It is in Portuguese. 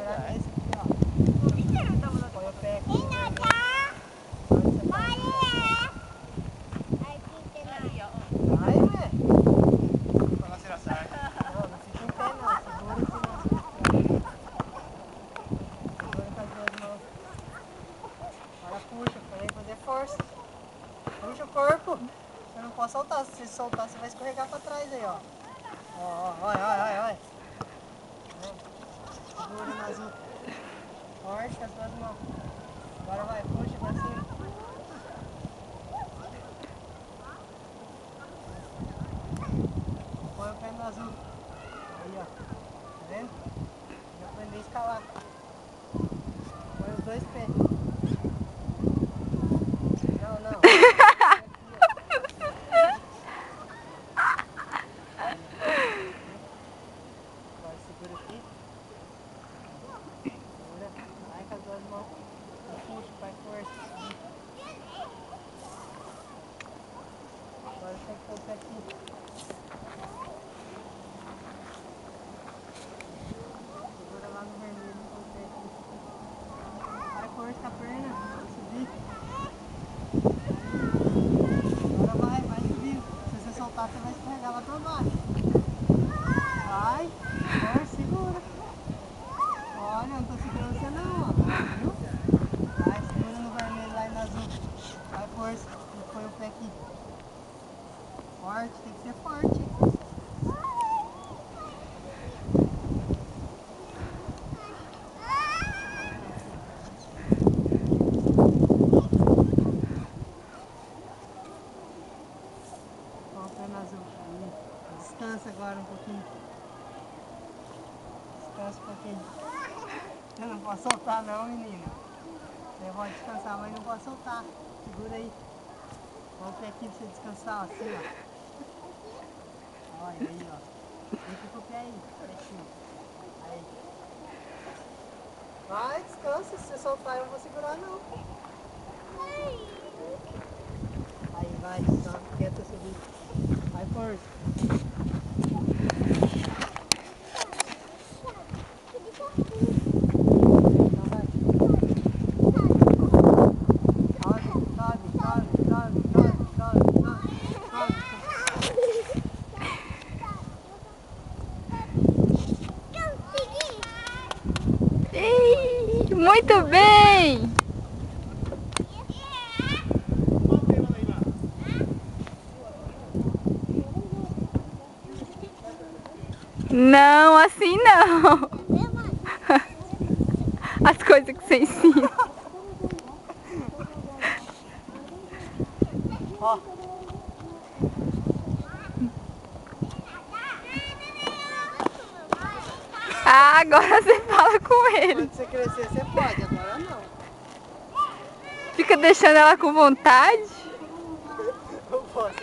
virar nesse aqui, ó. Põe o pé aqui. Vai, velho. Não será certo. Não fica em pé não. Segura aqui não. Segura com as duas mãos. Agora puxa, pra ele fazer força. Puxa o corpo. Você não pode soltar. Se você soltar, você vai escorregar pra trás aí, ó. Ó, olha. Segura no azul. Forte com as duas mãos. Agora vai, puxa pra cima. Põe o pé no azul. Aí, ó. Tá vendo? Já aprendeu a escalar. Põe os dois pés. Não. Agora segura aqui. Segura. Vai com as duas mãos. Puxa, faz força. Agora tem que pôr o pé aqui. Segura lá no vermelho, põe o pé aqui. Vai força com a perna. Subir. Agora vai subir. Se você soltar, você vai escorregar lá pra baixo. Vai. Força, segura. Olha, não tô segurando você não, ó. Viu? Vai, segura no vermelho lá e no azul. Vai, força. E põe o pé aqui. Forte, tem que ser forte. Põe o pé no azul. Aí. Descansa agora um pouquinho. Descansa um pouquinho. Eu não posso soltar não, menina. Você pode descansar, mas não pode soltar. Segura aí. Põe o pé aqui pra você descansar, ó, assim, ó. Olha aí, ó. Fica com o pé aí, pretinho. Aí. Vai, descansa. Se você soltar, eu não vou segurar, não. Aí, vai. Só tenta subir. Vai, força. Então vai. Muito bem! Não, assim não! As coisas que você ensina. Ó. Ah, agora você fala com ele. Quando você crescer, você pode, agora não. Fica deixando ela com vontade. Eu posso.